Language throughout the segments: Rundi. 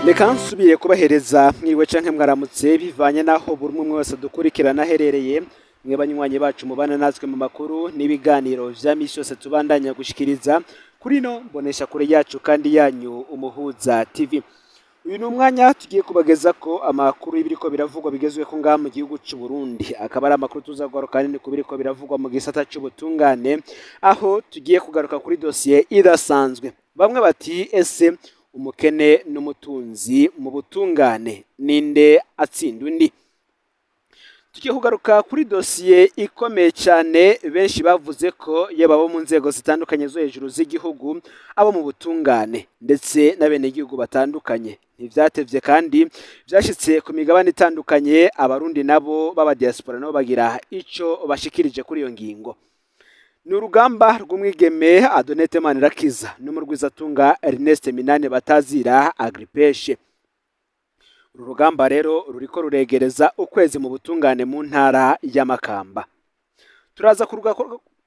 Reka nsubire kubahereza mwiriwe canke mwaramutse bivanye naho buri umwe wese dukurikirana aherereye mwe banywanyi bacu mubana natwe mu makuru n'ibiganiro vya misi yose tubandanya gushikiriza kuri no mbonesha kure yacu kandi yanyu Umuhuza TV. Uyu ni umwanya tugiye kubageza ko amakuru y'ibiriko biravugwa bigezweko ngaha mu gihugu c'u Burundi, akaba ari amakuru tuzagaruka nini ku biriko biravugwa mu gisata c'ubutungane, aho tugiye kugaruka kuri dosiye idasanzwe. Bamwe bati ese umukene n'umutunzi mu butungane ninde atsinda undi? Tugiye kugaruka kuri dosiye ikomeye cyane benshi bavuze ko yaba abo mu nzego zitandukanye zo hejuru z'igihugu, abo mu butungane ndetse n'abenegihugu batandukanye. Ntivyatevye kandi vyashitse ku migabane itandukanye, abarundi nabo baba diaspora nabo bagira ico bashikirije kuri iyo ngingo. Ni urugamba rw'umwigeme Adonete Manirakiza n'umurwizatunga Ernest Minani batazira Agripeshe. Uru rugamba rero ruriko ruregereza ukwezi mu butungane mu ntara ya Makamba. Turaza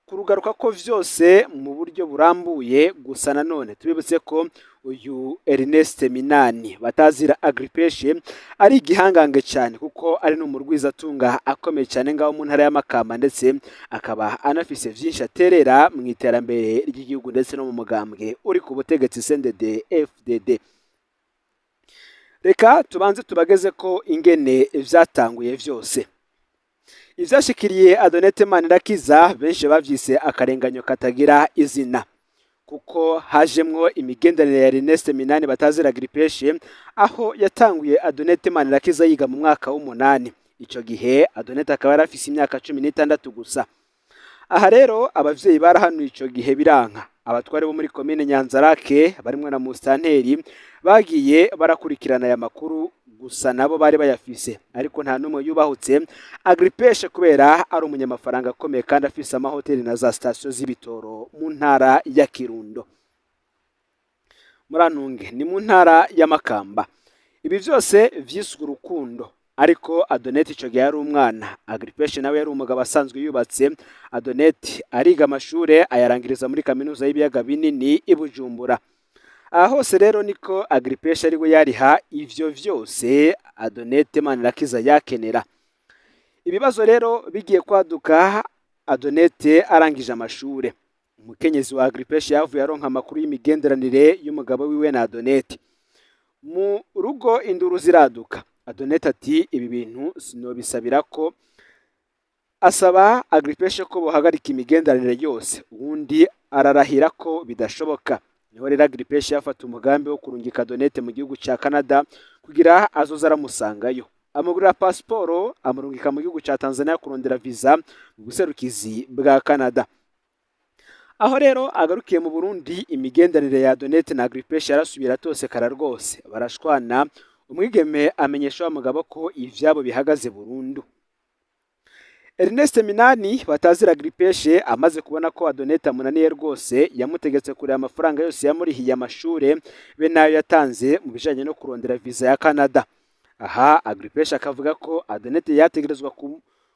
kurugaruka ko vyose mu buryo burambuye, gusa nanone tubibutse ko uyu Ernest Minani batazira Agripeshe ari igihangange cyane kuko ari n'umurwizatunga akomeye cyane ngaho mu ntara ya Makamba, ndetse akaba anafise vyinshi aterera mu iterambere ry'igihugu ndetse no mu mugambwe uri ku butegetsi CNDD FDD. Reka tubanze tubageze ko ingene vyatanguye vyose. Ivyashikiriye Adonete Manirakiza benshi bavyise akarenganyo katagira izina, kuko hajemwo imigenderanire ya Ernest Minani batazira Agripeshe, aho yatanguye Adonete Manirakiza yiga mu mwaka w'8. Ico gihe Adonete akaba yarafise imyaka 16 gusa. Aha rero abavyeyi barahanuye ico gihe biranka. Abatware bo muri komine Nyanzarake barimwe na Mustanteri bagiye barakurikirana aya makuru, gusa nabo bari bayafise, ariko nta numwe yubahutse Agripeshe kubera ari umunyamafaranga akomeye kandi afise amahoteli na za station z'ibitoro mu ntara ya Kirundo. Murantunge ni mu ntara ya Makamba. Ibi vyose vyiswe urukundo, ariko Adonete ico gihe yari umwana, Agripeshe nawe yari umugabo asanzwe yubatse. Adonete ariga amashure ayarangiriza muri kaminuza y'ibiyaga binini i Bujumbura. Aha hose rero niko Agripeshe ariwe yariha ivyo vyose Adonete Manirakiza yakenera. Ibibazo rero bigiye kwaduka Adonete arangije amashure. Umukenyezi wa Agripeshe yavuye aronka amakuru y'imigenderanire y'umugabo wiwe na Adonete. Mu rugo induru ziraduka. Adonete ati ibi bintu sinobisabira ko, asaba Agripeshe ko bohagarika imigenderanire yose, ubundi ararahira ko bidashoboka. Niho rero Agripeshe yafata umugambi wo kurungika Adonete mu gihugu ca Canada kugira azoza aramusangayo. Amugurira pasiporo amurungika mu gihugu ca Tanzania kurondera visa mu buserukizi bwa Canada. Aho rero agarukiye mu Burundi, imigenderanire ya Adonete na Agripeshe yarasubira tosekara rwose, barashwana. Umwigeme amenyesha wa mugabo ko ivyabo bihagaze burundu. Ernest Minani batazira Agripeshe amaze kubona ko Adonete amunaniye rwose, yamutegetse kureba amafaranga yose yamurihiye amashure be nayo yatanze mu bijanye no kurondera visa ya Canada. Aha Agripeshe akavuga ko Adonete yategerezwa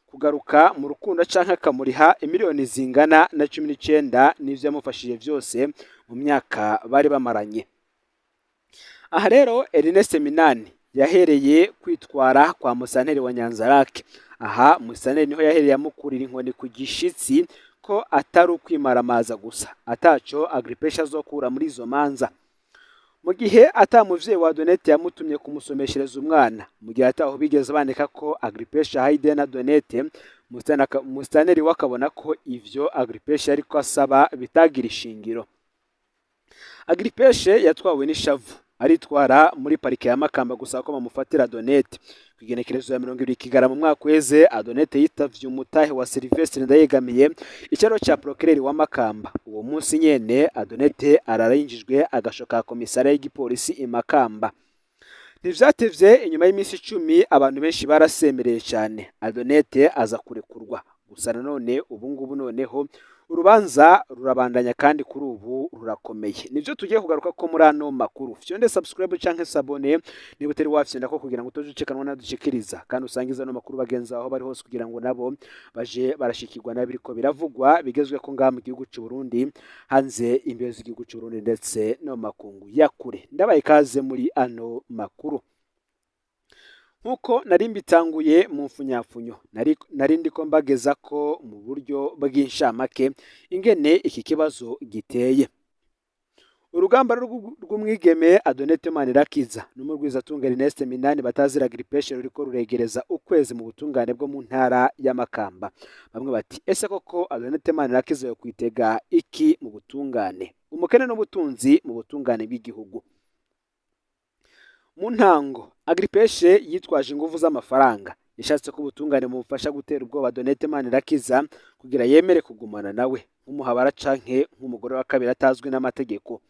kugaruka mu rukundo canke akamuriha imiliyoni zingana na 19 n'ivyo yamufashije vyose mu myaka bari bamaranye. Aha rero Ernest Minani yahereye kwitwara kwa Musanteri wa Nyanzarake. Aha Musanteri niho yahereye amukurira inkoni ku gishitsi ko atari ukwimaramaza gusa, ataco Agripeshe azokura muri izo manza. Mu gihe atamuvyeyi wa Adonete yamutumye kumusomeshereza umwana, mu gihe ataho bigeze bandika ko Agripeshe ahaide na Adonete, Musanteri wakabona ko ivyo Agripeshe ariko asaba bitagira ishingiro. Agripeshe yatwawe n'ishavu, aritwara muri parike ya Makamba gusa ko bamufatira Adonete. Kwigenekerezo ya 20 Kigarama mu mwaka weze, Adonete yitavye umutahe wa Sylvestre Ndayegamiye icaro ca procureur wa Makamba. Uwo munsi nyene Adonete ararayinjijwe agashoka komisariya y'igipolisi i Makamba. Ntivyatevye inyuma y'imisi 10 abantu benshi barasemereye cyane Adonete aza kurekurwa. Gusa nanone ubu ngubu noneho urubanza rurabandanya kandi kuri ubu rurakomeye. Nivyo tugiye kugaruka ko muri ano makuru. Fyonde subscribe canke sabone niba utari wafyonda ko kugira ngo utoje ucekanwa nadushikiriza kandi usangiza no makuru bagenza aho bari hose kugira ngo nabo baje barashikirwa nabiriko biravugwa bigezwe ko ngaha mu gihugu cy'u Burundi, hanze imbere z'igihugu cy'u Burundi ndetse no makungu ya kure. Ndabaye kaze muri ano makuru. Nkuko nari mbitanguye mu mfunyafunyo nari ndiko mbageza ko mu buryo bw'inshamake ingene iki kibazo giteye. Urugamba rw'umwigeme Adonette Manirakiza n'umurwizatunga Ernest Minani batazira Agripeshe ruriko ruregereza ukwezi mu butungane bwo mu ntara ya Makamba. Bamwe bati ese koko Adonette Manirakiza yo kwitega iki mu butungane? Umukene n'ubutunzi mu butungane bw'igihugu. Mu ntango Agripeshe yitwaje ingufu z'amafaranga, yashatse ko ubutungane bumufasha gutera ubwoba Adonette Manirakiza kugira yemere kugumana nawe nk'umuhabara canke nk'umugore wa kabiri atazwi n'amategeko.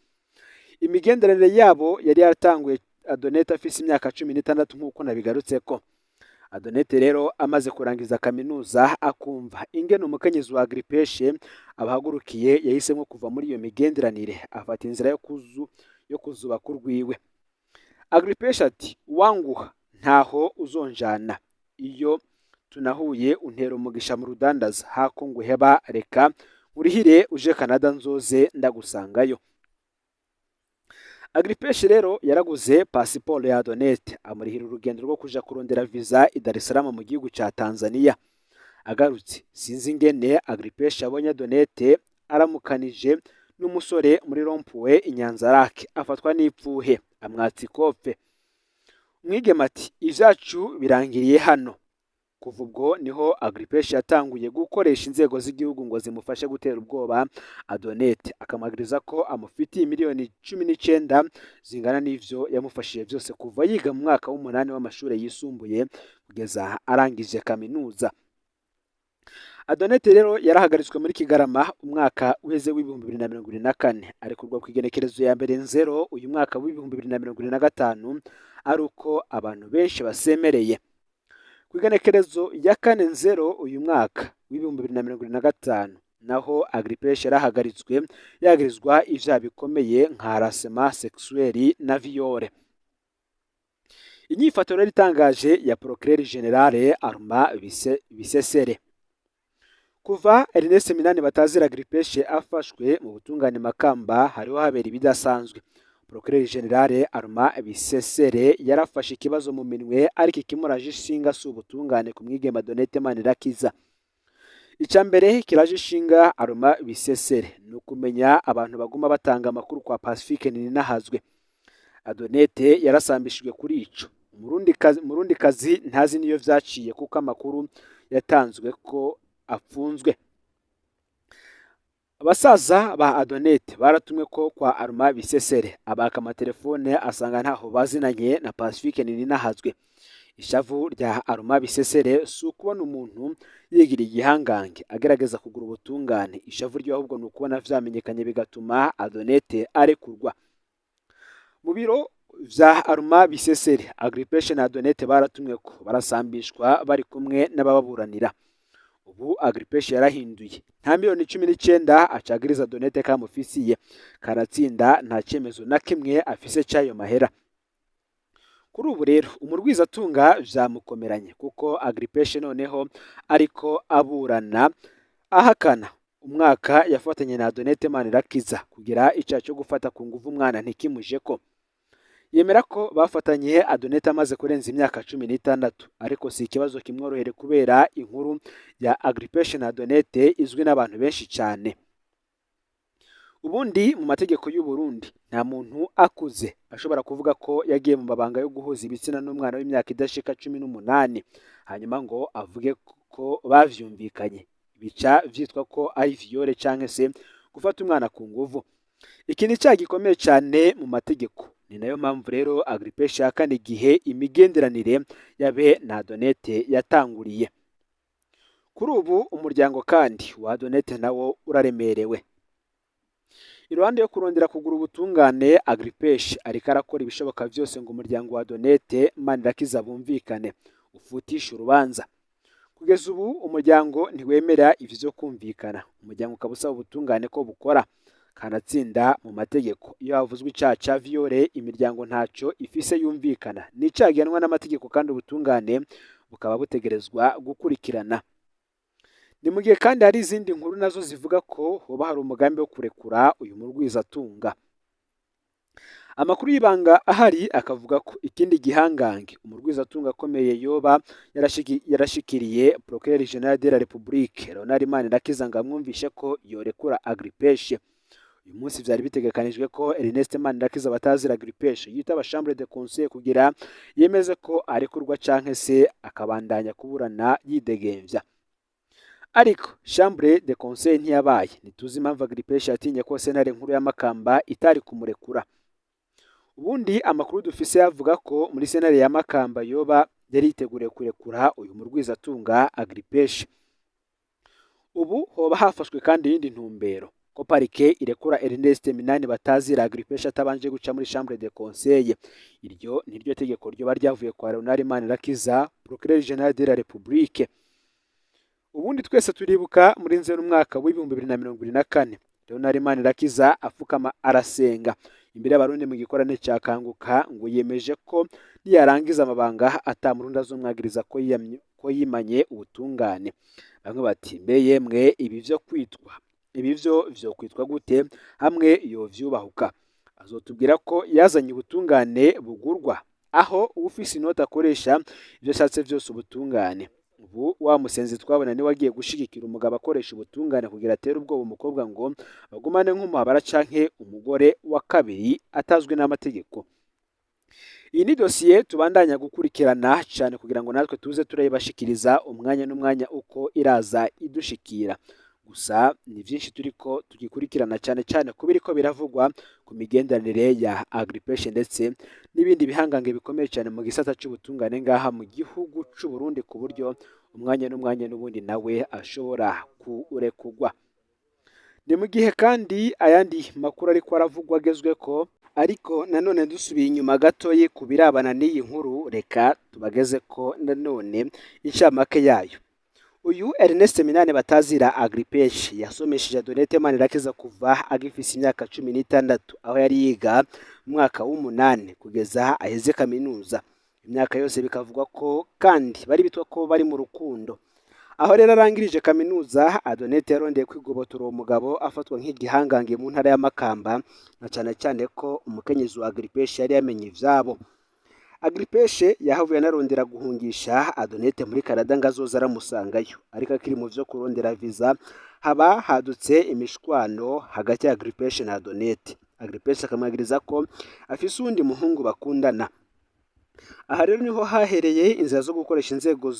Imigenderanire yabo yari yaratanguye Adonette afise imyaka 16 nk'uko nabigarutseko. Adonette rero amaze kurangiza kaminuza akumva ingene umukenyezi wa Agripeshe abahagurukiye, yahisemo kuva muri iyo migenderanire afata inzira yo kuzuba kurwiwe. Agripeshe ati wanguha ntaho uzonjana, iyo tunahuye untera umugisha mu rudandaza, hako nguheba reka urihire uje Canada nzoze ndagusangayo. Agripeshe rero yaraguze pasiporo ya Adonette amurihira urugendo rwo kuja kurondera visa i Dar es Salaam mu gihugu ca Tanzania. Agarutse sinzi ingene Agripeshe abonye Adonette aramukanije n'umusore muri rompuwe Inyanzarake, afatwa n'ipfuhe amwatsi kofe. Umwigeme ati ivyacu birangiriye hano. Kuva ubwo niho Agripeshe yatanguye gukoresha inzego z'igihugu ngo zimufashe gutera ubwoba Adonette, akamagiriza ko amufitiye miliyoni 19 zingana n'ivyo yamufashije vyose kuva yiga mu mwaka w'8 w'amashure yisumbuye kugeza arangije kaminuza. Adonette rero yarahagaritswe muri Kigarama umwaka uheze w'2024 arekurwa ku igenekerezo ya mbere nzero uyu mwaka w'2025 aruko abantu benshi basemereye. Ku igenekerezo ya kane nzero uyu mwaka w'2025 naho Agripeshe yarahagaritswe yagirizwa ivyaha bikomeye nka harassement sexuel na viole. Inyifato rero itangaje ya Procureur General Armand Bisesere. Kuva Ernest Minani batazira Agripeshe afashwe mu butungane Makamba hariho habera ibidasanzwe. Procureur General Armand Bisesere yarafashe ikibazo mu minwe ariko ikimuraje ishinga si ubutungane ku mwigeme Adonette Manirakiza. Icambere kiraje ishinga Armand Bisesere no kumenya abantu baguma batanga amakuru kwa Pacifique Ninahazwe. Adonette yarasambishijwe kuri ico. Umurundi kazi ntazi niyo vyaciye kuko amakuru yatanzwe ko afunzwe. Abasaza ba Adonette baratumwe ko kwa Armand Bisesere abaka amatelefone asanga ntaho bazinanye na Pacifique Ninahazwe. Ishavu rya Armand Bisesere si ukubona umuntu yigira igihangange agerageza kugura ubutungane, ishavu ryo ahubwo ni ukubona vyamenyekanye bigatuma Adonette arekurwa. Mu biro vya Armand Bisesere Agripeshe na Adonette baratumwe ko barasambishwa bari kumwe n'abababuranira. Ubu Agripeshe yarahinduye, nta miliyoni 19 acagiriza Adonette kamufisiye, karatsinda nta cyemezo na kimwe afise cyayo mahera. Kuri ubu rero umurwizatunga vyamukomeranye kuko Agripeshe noneho ariko aburana ahakana umwaka yafatanye na Adonette Manirakiza kugira icaha cyo gufata ku nguvu umwana ntikimuje ko. Yemera ko bafatanye Adonette amaze kurenza imyaka 16 ariko si ikibazo kimworohere kubera inkuru ya Agripeshe na Adonette izwi n'abantu benshi cyane. Ubundi mu mategeko y'u Burundi nta muntu akuze ashobora kuvuga ko yagiye mu mabanga yo guhuza ibitsina n'umwana w'imyaka idashika 18 hanyuma ngo avuge ko bavyumvikanye. Bica vyitwa ko ari viole canke se gufata umwana ku nguvu. Iki ni cyaha gikomeye cyane mu mategeko. Ni nayo mpamvu rero Agripeshe yakana igihe imigenderanire yabe na Adonette yatanguriye. Kuri ubu umuryango kandi wa Adonette nawo uraremerewe. Iruhande yo kurondera kugura ubutungane, Agripeshe ariko arakora ibishoboka byose ngo umuryango wa Adonette Manirakiza bumvikane ufutisha urubanza. kugeza ubu umuryango ntiwemera ivyo kumvikana. Umuryango ukaba usaba ubutungane ko bukora kanatsinda mu mategeko. Iyo havuzwe icaha ca viole, imiryango ntaco ifise yumvikana, ni icaha gihanwa n'amategeko kandi ubutungane bukaba butegerezwa gukurikirana. Ni mu gihe kandi hari izindi nkuru nazo zivuga ko hoba hari umugambi wo kurekura uyu murwizatunga. Amakuru y'ibanga ahari akavuga ko ikindi gihangange umurwizatunga akomeye yoba yarashikiriye Procureur General de la République Leonard Manirakiza ngo amwumvishe ko yorekura Agripeshe. Uyu munsi vyari bitegekanijwe ko Ernest Manirakiza batazira Agripeshe yitaba Chambre de Conseil kugira yemeze ko arekurwa canke se akabandanya kuburana yidegemvya. Ariko Chambre de Conseil ntiyabaye. Ntituzi impamvu Agripeshe yatinye ko sentare nkuru ya Makamba itari kumurekura. Ubundi amakuru dufise yavuga ko muri sentare ya Makamba yoba yari yiteguriye kurekura uyu murwizatunga Agripeshe. Ubu hoba hafashwe kandi yindi ntumbero ko parike irekura Ernest Minani batazira Agripeshe atabanje guca muri Chambre de Conseil. Iryo niryo tegeko ryo baryavuye kwa Leonard Manirakiza, Procureur General de la République. Ubundi twese turibuka muri Nzeri umwaka w'ibihumbi 2024 Leonard Manirakiza afukama arasenga imbere y'abarundi mu gikorane cya Kanguka ngo yemeje ko niyarangiza amabanga atamurundi azomwagiriza ko yimanye ubutungane. Bamwe bati mbe yemwe ibi vyo kwitwa gute hamwe yovyubahuka. Azotubwira ko yazanye ubutungane bugurwa, aho ufise inota akoresha ivyo ashatse vyose ubutungane. Ubu wa musenzi twabona ni wagiye gushigikira umugabo akoresha ubutungane kugira atere ubwoba umukobwa ngo bagumane nk'umuhabara canke umugore wa kabiri atazwi n'amategeko. Iyi ni dosiye tubandanya gukurikirana cyane kugira ngo natwe tuze turayibashikiriza umwanya n'umwanya uko iraza idushikira. Gusa ni vyinshi turiko tugikurikirana cyane kubiriko biravugwa ku migenderanire ya Agripeshe ndetse n'ibindi bihangange bikomeye cyane mu gisata c'ubutungane ngaha mu gihugu c'u Burundi, ku buryo umwanya n'umwanya n'ubundi nawe ashobora kurekugwa. Ni mu gihe kandi ayandi makuru ariko aravugwa agezweko, ariko nanone dusubiye inyuma gatoyi ku birabana n'iyi nkuru, reka tubageze ko nanone incamake yayo. Uyu Ernest Minani batazira Agripeshe yasomesheje Adonete Manirakiza kuva agifise imyaka 16 aho yari yiga mu mwaka w'8 kugeza aheze kaminuza. Imyaka yose bikavugwa ko kandi bari bitwa ko bari mu rukundo. Aho rero arangirije kaminuza, Adonete yarondeye kwigobotora uwo mugabo afatwa nk'igihangange mu ntara ya Makamba, na cyane ko umukenyezi wa Agripeshe yari yamenye ivyabo. Agripeshe yahavuye anarondera guhungisha Adonete muri Canada ngo azoza aramusangayo, ariko akiri mu vyo kurondera visa haba hadutse imishwano hagati ya Agripeshe na Adonete. Agripeshe akamwagiriza ko afise uwundi muhungu bakundana. Aha rero niho hahereye inzira zo gukoresha inzego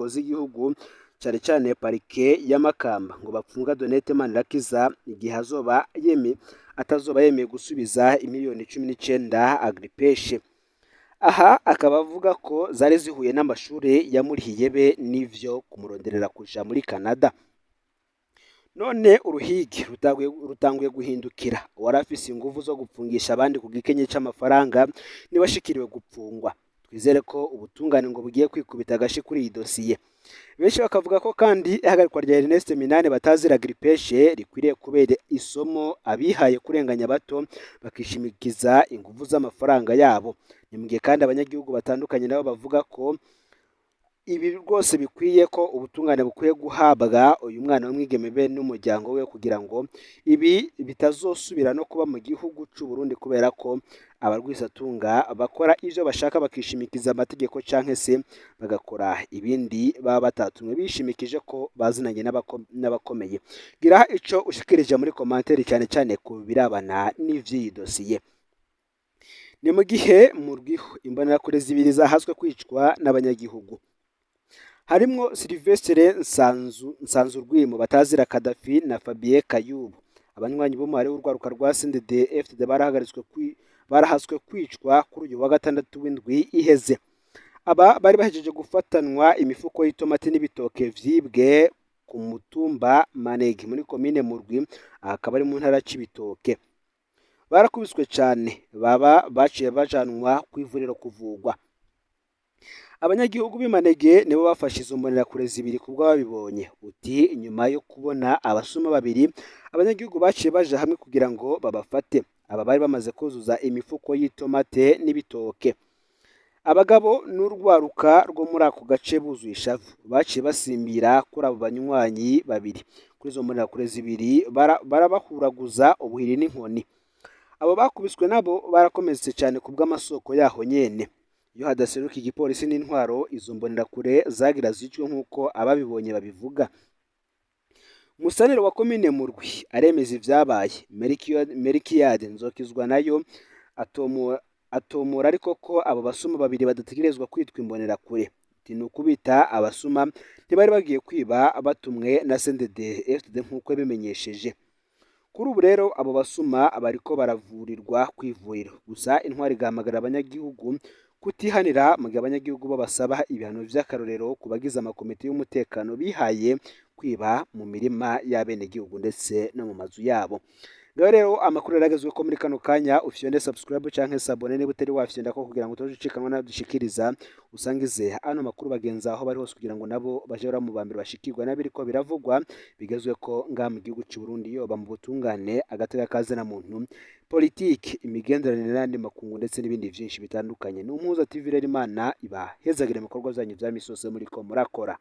z'igihugu cyane parike ya Makamba ngo bapfunga Adonete Manirakiza igihe atazoba yemeye gusubiza imiliyoni 19 Agripeshe. Aha akaba avuga ko zari zihuye n'amashuri yamurihiye be n'ivyo kumuronderera kuja muri Canada. None uruhigi rutanguye guhindukira. Wari afise inguvu zo gupfungisha abandi ku gikenye c'amafaranga nibashikiriwe gupfungwa. Twizere ko ubutungane ngo bugiye kwikubita agashi kuri iyi dosiye. Benshi bakavuga ko kandi ihagarikwa rya Ernest Minani batazira Agripeshe rikwiriye kubera isomo abihaye kurenganya bato bakishimikiza inguvu z'amafaranga yabo. Ni mu gihe kandi abanyagihugu batandukanye nabo bavuga ko ibi rwose bikwiye ko ubutungane bukwiye guhabwa uyu mwana w'umwigeme be n'umuryango we kugira ngo ibi bitazosubira no kuba mu gihugu c'u Burundi, kubera ko abarwisatunga bakora ivyo bashaka bakishimikiza amategeko canke se bagakora ibindi baba batatumwe bishimikije ko bazinanye n'abakomeye. Gira ico ushikirije muri commentaire cyane ku birabana n'ivyi dosiye. Ni mu gihe mu rwiho imbonerakure zibiri zahaswe kwicwa n'abanyagihugu. Harimwo Sylvestre Nsanzurwimo batazira Kadafi na Fabien Kayubu. Abanywanyi b'umwari w'urwaruka rwa CNDD-FDD barahaswe kwicwa kuri uyu wa gatandatu w'indwi iheze. Aba bari bahejeje gufatanwa imifuko y'itomati n'ibitoke vyibwe ku mutumba Manege muri komine Murwi, akaba ari mu ntara c'Ibitoke. Barakubiswe cyane, baciye bajanwa ku ivuriro kuvugwa. abanyagihugu b'Imanege nibo bafashe izo mbonerakure zibiri kubwo babibonye. Uti nyuma yo kubona abasuma babiri, abanyagihugu baciye baja hamwe kugira ngo babafate. Aba bari bamaze kuzuza imifuko y'itomate n'ibitoke. Abagabo n'urwaruka rwo muri ako gace buzuye ishavu baciye basimbira kuri abo banywanyi babiri. Kuri izo mbonerakure zibiri barabahuraguza ubuhiri n'inkoni. Abo bakubiswe nabo barakometse cyane kubw'amasoko yaho nyene. Iyo hadaseruka igipolisi n'intwaro, izo mbonerakure zagira zicwe nk'uko ababibonye babivuga. Musanire wa komine Murwi aremeza ivyabaye. Merikiyade Nzokizwa nayo atomora ariko ko abo basuma babiri badategerezwa kwitwa imbonerakure. Ati nukubita abasuma ntibari bagiye kwiba batumwe na CNDD-FDD nk'uko yabimenyesheje. Kuri ubu rero abo basuma bariko baravurirwa kw'ivuriro. Gusa intwari igahamagarira abanyagihugu kutihanira mu gihe abanyagihugu bo basaba ibihano vy'akarorero ku bagize amakomite y'umutekano bihaye kwiba mu mirima y'abenegihugu ndetse no mu mazu yabo. Ngaho rero amakuru yaragezwe ko muri kano kanya ufyonde subscribe canke sabone niba utari wafyonda ko kugira ngo utojikanwa n'adushikiriza usangize ano makuru bagenza aho bari hose kugira ngo nabo baje mu bambere bashikirwa nabiriko biravugwa bigezwe ko nga mu gihugu cy'u Burundi yoba mu butungane agatega kaze na muntu politiki imigenderanire n'andi makungu ndetse n'ibindi byinshi bitandukanye. N'umuhuza TV rero Imana iba hezagire mu bikorwa byanyu bya misose muri ko murakora.